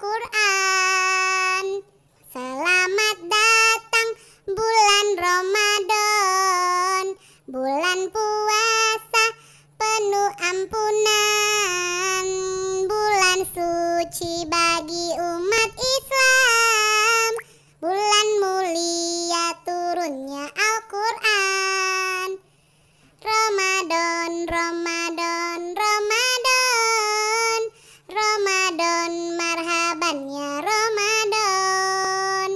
Al-Quran. Selamat datang bulan Ramadan, bulan puasa penuh ampunan, bulan suci bagi umat Islam, bulan mulia turunnya Al-Quran. Ramadan, Ramadan, Ramadan, Ramadan, marhaban ya Ramadan.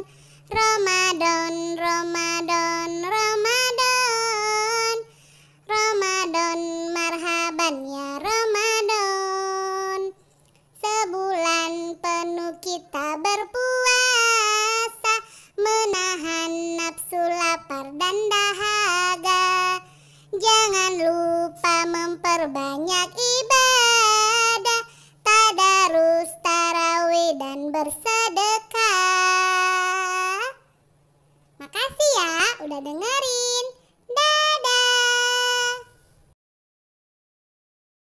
Ramadan, Ramadan, Ramadan, Ramadan, marhaban ya Ramadan. Sebulan penuh kita berpuasa, menahan nafsu lapar dan dahaga. Jangan lupa memperbanyak ibadah, tadarus, tarawih, dan bersedekah. Makasih ya udah dengerin.